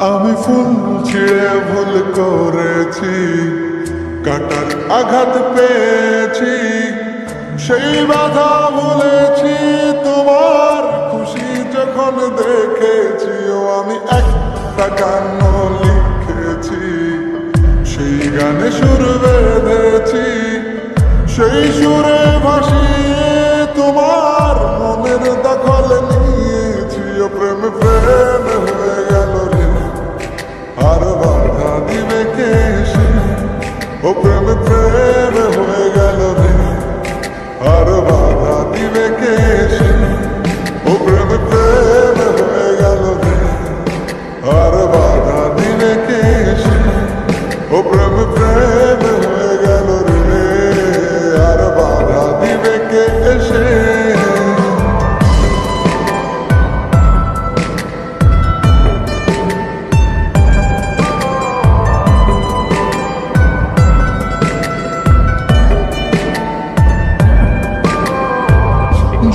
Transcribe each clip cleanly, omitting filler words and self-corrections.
আমি ফুল ছিঁড়ে ভুল করেছি, কাটার আঘাত পেয়েছি, সেই বাধা ভুলেছি। তোমার খুশি যখন দেখেছি, ও আমি একটা গান লিখেছি, সেই গানে সুর বেঁধেছি, সেই সুরে ভাসিয়ে তোমার মনের দখল নিয়েছি। ও প্রেম প্রেম হয়ে গেল রে, আর বাধা দিবে কে সে? ও প্রেম প্রেম হয়ে গেল রে, আর বাধা দিবে কে সে? ও প্রেম প্রেম হয়ে গেল রে, আর বাধা দিবে কে সে? ও প্রেম প্রেম হয়ে গেল রে, আর বাধা দিবে কে সে?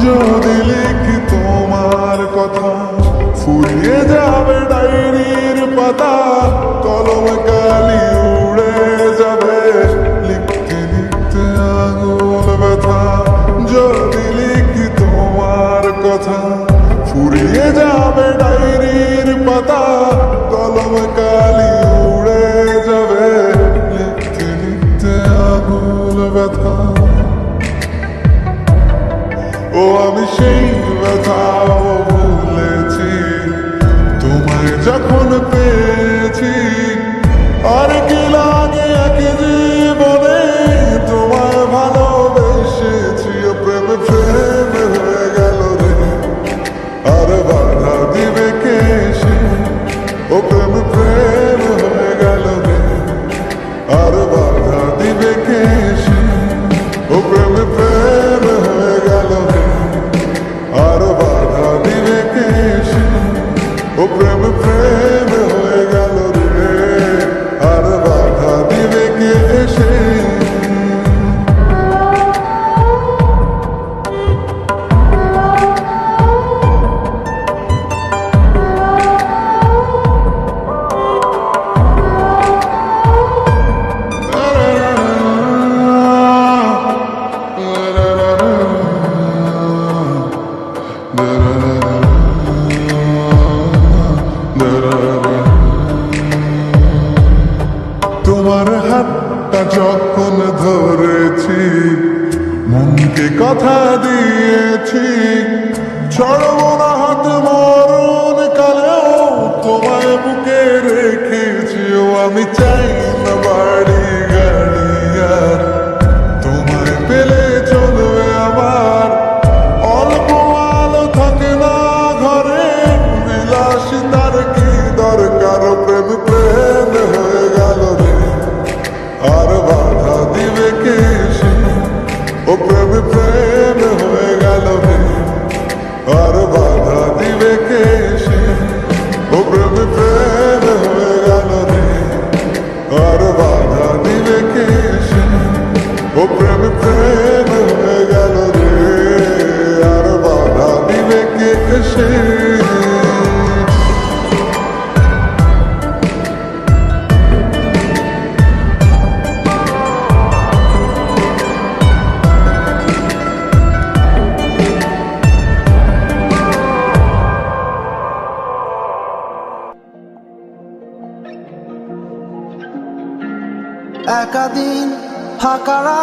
যদি লিখি তোমার কথা, ফুরিয়ে যাবে ডায়েরির পাতা, কলম কালি উড়ে যাবে, লিখতে লিখতে আঙুল ব্যথা। যদি লিখি তোমার কথা, ফুরিয়ে যাবে ডায়েরির পাতা, কলম কালি উড়ে যাবে, লিখতে লিখতে আঙুল ব্যথা। ও আমি সেই ব্যথাও ভুলেছি, তোমায় যখন পেয়েছি। আর কি লাগে এক জীবনে, তোমায় ভালোবেসেছি। ও প্রেম প্রেম হয়ে গেল রে, আর বাধা দিবে কে সে? ও প্রেম প্রেম হয়ে গেল রে, আর বাধা দিবে কে সে? ও প্রেম প্রেম হয়ে গেল রে, আর বাধা দিবে কে সে? ও প্রেম প্রেম হয়ে গেল রে, আর বাধা দিবে কে সে? তোমার হাতটা যখন ধরেছি, মনকে কথা দিয়েছি, ছড়ব না হাত মরণ কালেও, তোমায় বুকে রেখেছি। ও আমি চাই না বাড়ি গাড়ি আর, তোমায় পেলে চলবে আমার। অল্প আলো থাকে না ঘরে, বিলাসিতার কি দরকার? প্রেম প্রেম হয়ে গেল রে, আর বাধা দিবে কে সে? ও প্রেম প্রেম হয়ে গেল রে, আর বাধা দিবে কে সে? ও প্রেম প্রেম হয়ে গেল রে, আর বাধা দিবে কে সে? ও প্রেম প্রেম হয়ে গেল রে, আর বাধা দিবে কে সে? একাদিন ফাঁকারা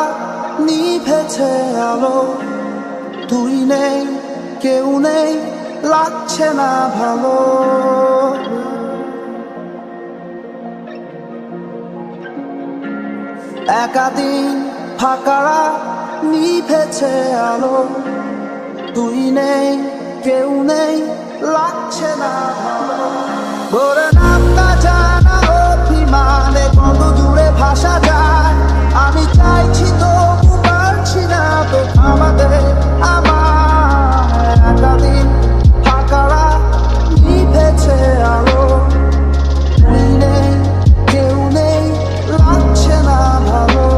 নিভেছে আলো, তুই নেই কেউ নেই, লাগছে না ভালো। একাদিন ফাঁকারা নিভেছে আলো, তুই নেই কেউ নেই, লাগছে না ভালো। ভোরে নামটা জানা অভিমানে কত দূরে ভাসা যায়, আমি চাইছি তবু পারছি না তো থামাতে আমার। একাদিন ফাঁকারা নিভেছে আলো, তুই নেই কেউ নেই, লাগছে না ভালো।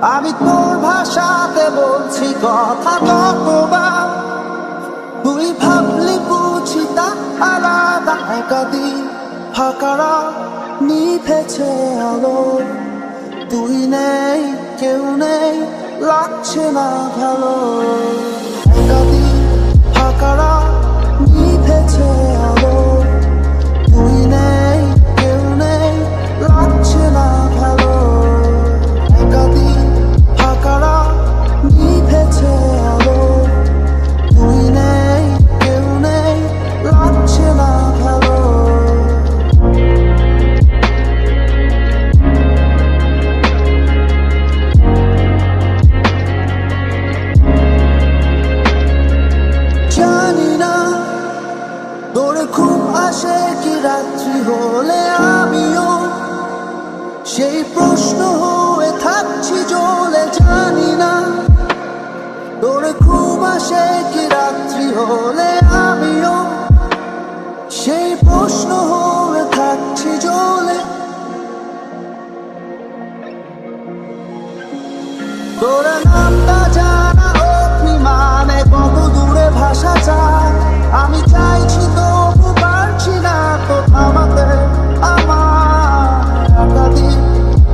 আমি তোর ভাষাতে বলছি কথা কতবার তুই ভাবলি বুঝি তা আলাদা একাদিন ফাঁকারা নিভেছে আলো তুই নেই কেউ নেই লাগছে না ভালো একাদিন ফাঁকারা নিভেছে আলো তুই নেই কেউ নেই লাগছে না ভালো একাদিন ফাঁকারা নিভেছে আলো তুই নেই কেউ নেই লাগছে না ভালো জানি না তোর ঘুম আসে কি রাত্রি হলে আমিও সেই প্রশ্ন হয়ে থাকছি জ্বলে জানি না তোর ঘুম আসে কি রাত্রি হলে আমিও সেই প্রশ্ন হয়ে থাকছি জ্বলে তোর নামটা জানা অভিমানে কত দূরে ভাষা চায় আমি চাইছি তবু পারছি না তো থামাতে আমার একাদিন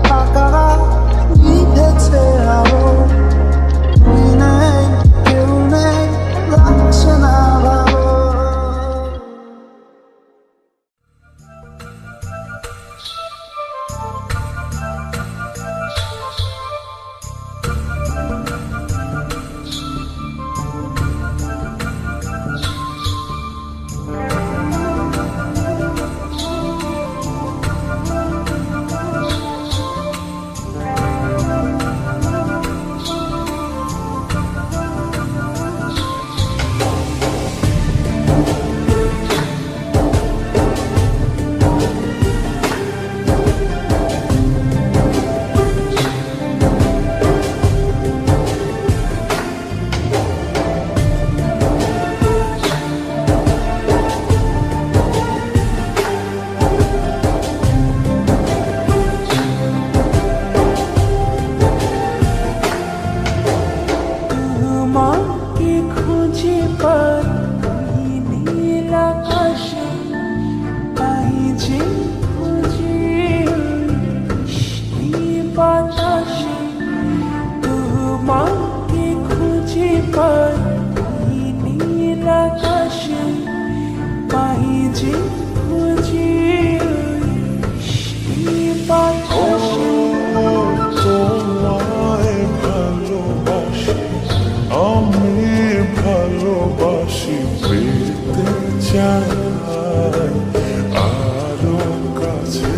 ফাঁকারা নিভেছে আলো তুই নেই কেউ নেই লাগছে না ভালো তোমায় ভালোবাসি আমি ভালোবাসি পেতে চাই আরো কাছে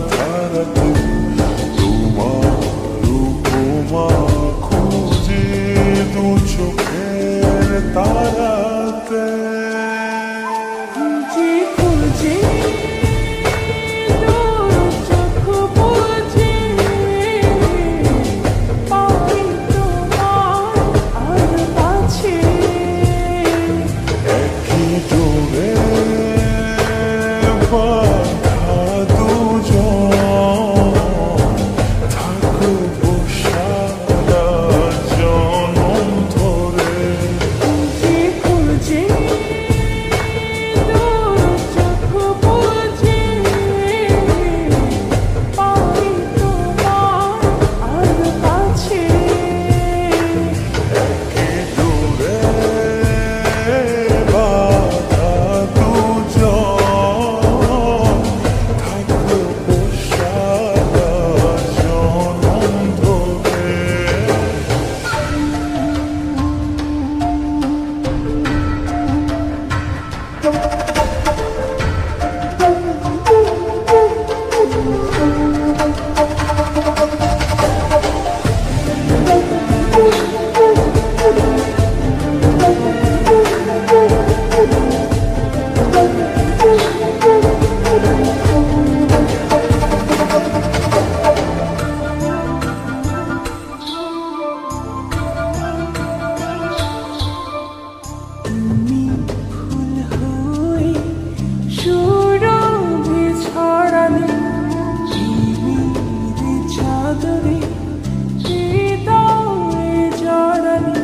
ধারাতে তোমার উপমা খুঁজে দু চোখের তারাতে খুঁজে খুঁজে তোর চোখ বুঝে পাই তোমার আর কাছে একই ডোরে বাঁধা দুজন থাকবো সারা জনম ধরে খুঁজে খুঁজে তোর চোখ বুঝে পাই তোমার আর কাছে একই ডোরে বাঁধা দুজন থাকবো সারা জনম ধরে তুমি ফুল হয়ে সুরভি ছড়ালে ঝিমির চাদরে হৃদয়ে জড়ালে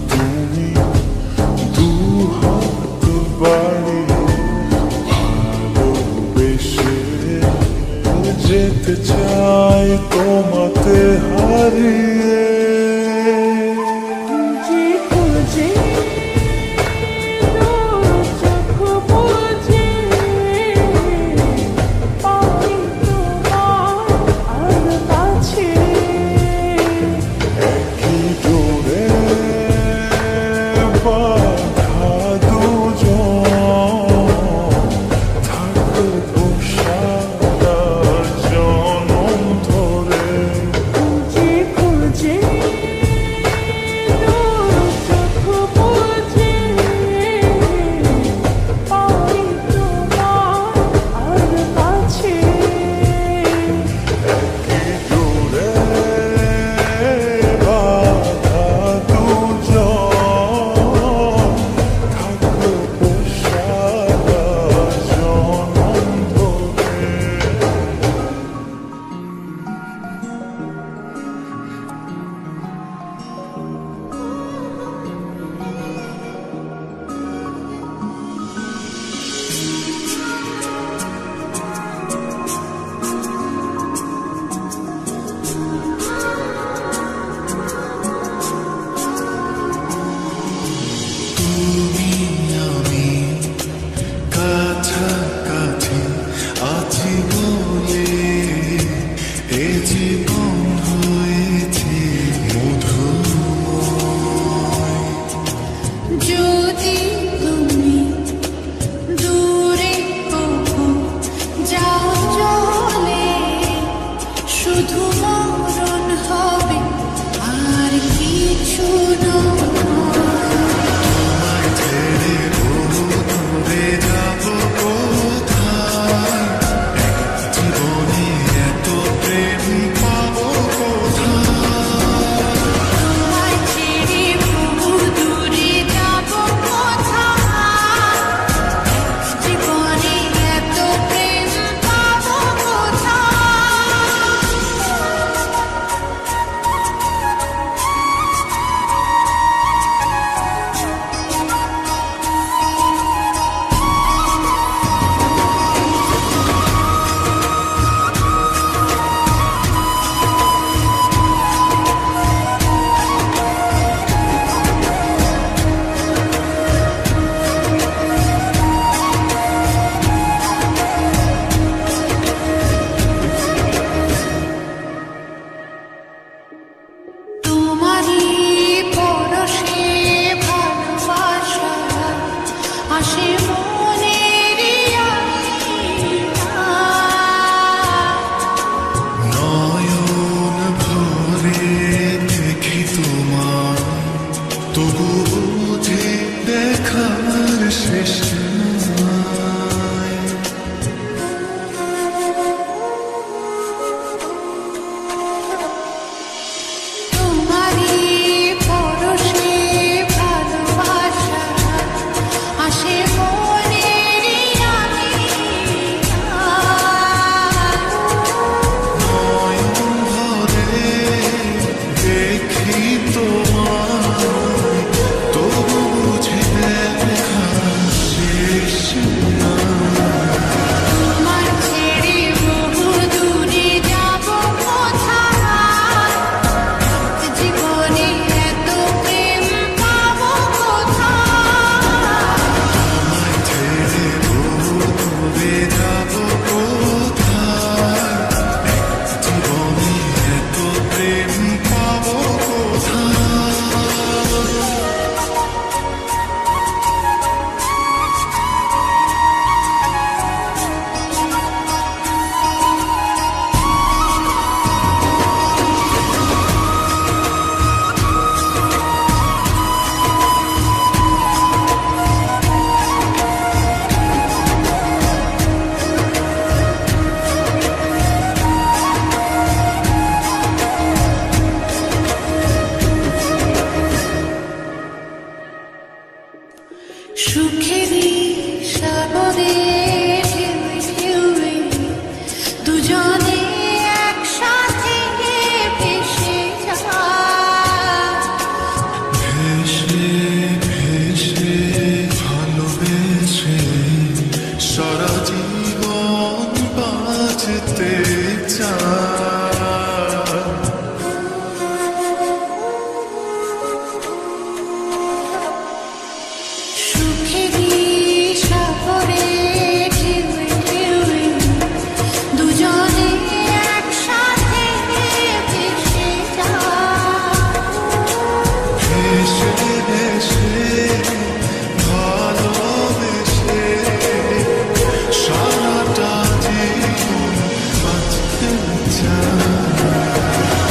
তুমি দু হাত বাড়িয়ে ভালোবেসে যেতে চাই তোমাতে হারিয়ে খুঁজে খুঁজে তোর চোখ বুঝে পাই তোমার আর কাছে একই ডোরে বাঁধা দুজন থাকবো সারা জনম ধরে খুঁজে খুঁজে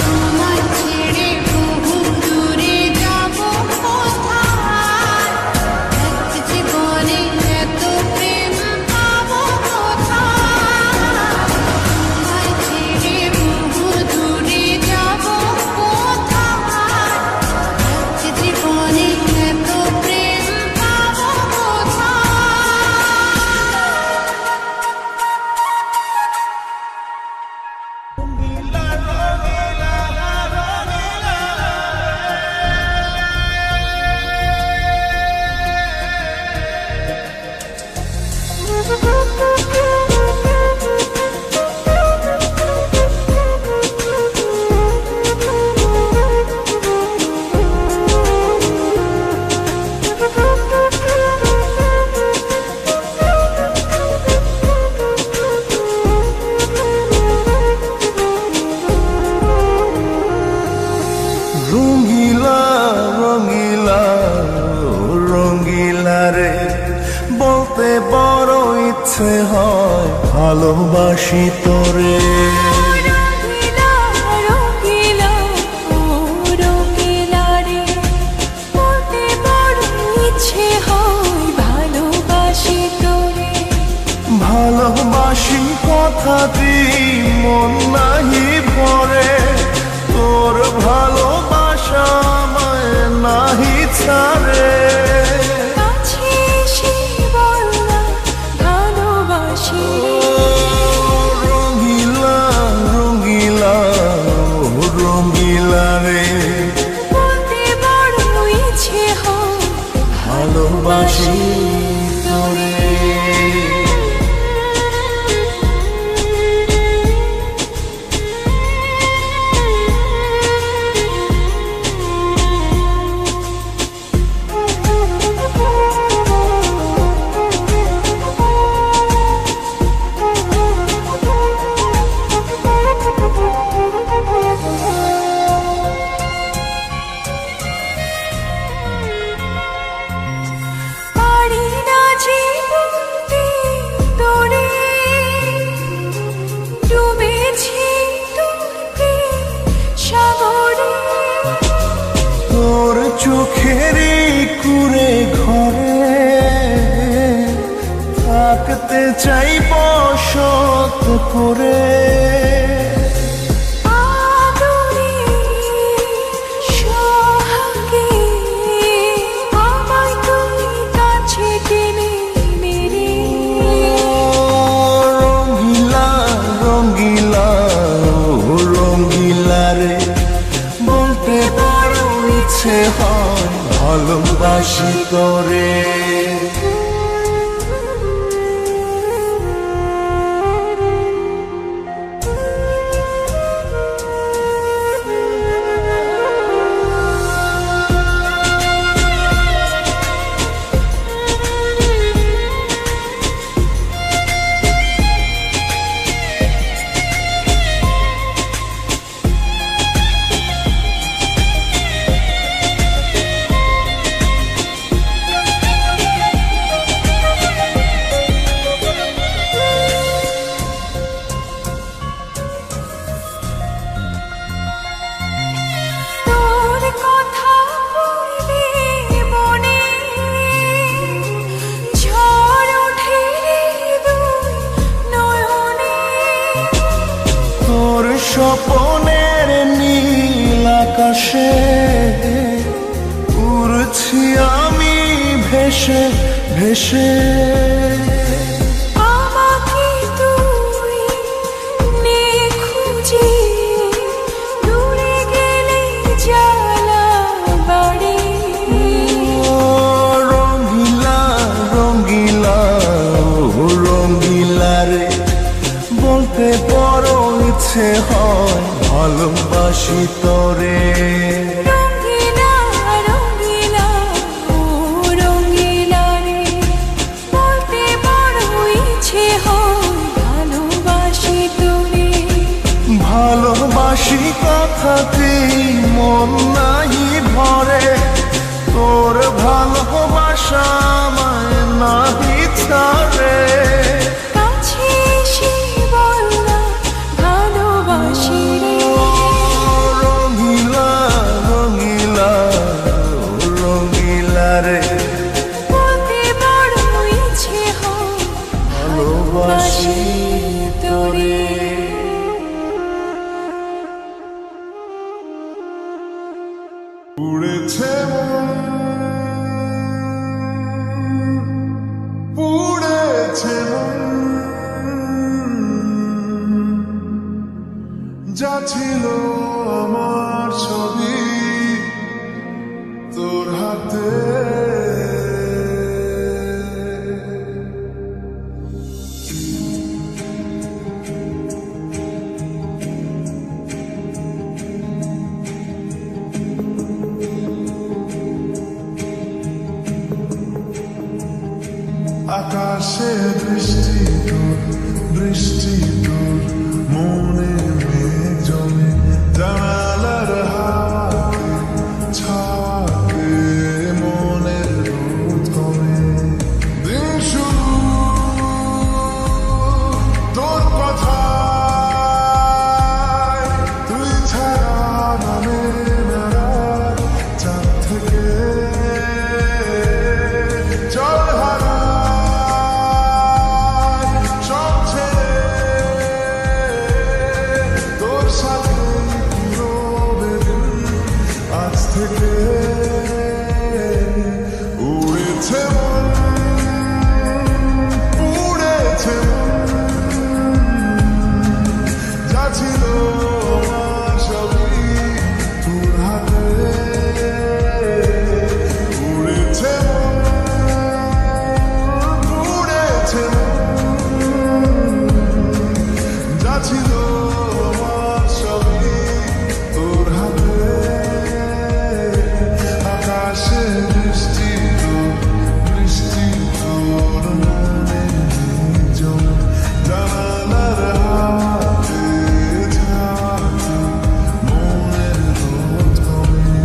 তোমায় ছেড়ে বহু দূরে যাব কোথায় এক জীবনে এত প্রেম পাবো কোথায় তোমায় ছেড়ে বহু দূরে যাব কোথায় এক জীবনে এত প্রেম পাবো রঙিলা রঙিলা রঙিলা রে বলতে বড় ইচ্ছে হয় ভালোবাসি তোরে রঙিলা রঙিলা ও রঙিলা রে বলতে বড় ইচ্ছে হয় ভালোবাসি তোরে ভালোবাসি কথাটি মন নাহি ভরে তোর ভালোবাসা আমায় নাহি ছাড়ে কাছে এসে বল না ভালোবাসি রঙিলা রঙিলা রঙিলা রে বলতে বড় ইচ্ছে হয় ভালোবাসি তোরে পারি না জীবনতে তোরে ডুবেছি তোকে সাগরে তোর চোখেরই কুড়ে ঘরে থাকতে চাই বসত করে আদরে সোহাগে আমায় তুই কাছে টেনে মেরে রঙিলা রঙিলা রঙিলা রে বলতে বড় ইচ্ছে হয় ভালোবাসি তোরে তোর কথা পড়লে মনে ঝড় ওঠে দুই নয়নে তোর স্বপনের নীল আকাশে উড়ছি আমি ভেসে ভেসে আমাকে তুই নে খুঁজে দূরে গেলে জ্বালা বাড়ে রঙিলা রঙিলা রঙিলা রে বলতে বড় ইচ্ছে হয় ভালোবাসি তোরে রঙিলা রঙিলা ও রঙিলা রে বলতে বড় ইচ্ছে হয় ভালোবাসি তোরে ভালোবাসি কথাটি মন নাহি ভরে তোর ভালোবাসা আমায় নাহি ছাড়ে কাছে এসে বল না ভালোবাসি যা ছিল আমার ছবি তোর হাতে আকাশে বৃষ্টি তোর বৃষ্টি তোর মনে মেঘ জমে জানালার হাওয়াতে ছাওয়াতে মনের রোদ কমে দিন শুরু তোর কথায় তুই ছাড়া নামে না রাত চাঁদ থেকে জল হারা থেকে উড়েছে মন উড়েছে যা ছিল আমার সবই তোর হাতে উড়েছে উড়েছে যা ছিল আমার সবই তোর হাতে আকাশে বৃষ্টি তোর মনে জমে জানালার হাতে ঝাঁকে মনের রোদ কমে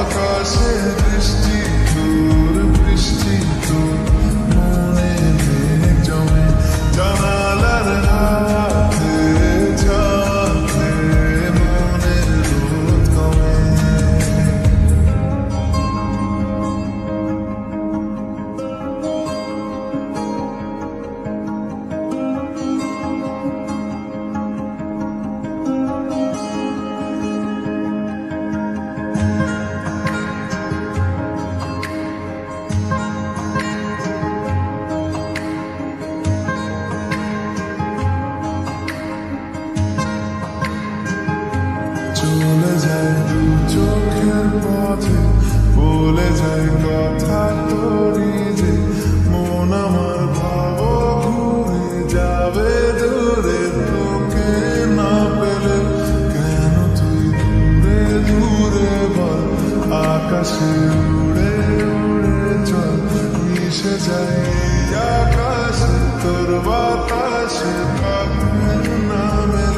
আকাশে বৃষ্টি তোর মনে মেঘ জমে জানালার হাতে ঝাঁকে মনের রোদ কমে চলে যায় দু চোখের পথে বলে যায় কথা তোরই যে মন আমার ভাব ঘুরে যাবে দূরে তোকে না পেলে কেন তুই দূরে দূরে বল আকাশে উড়ে উড়ে চল মিশে যায় আকাশে তোর বাতাসে পাখির নামে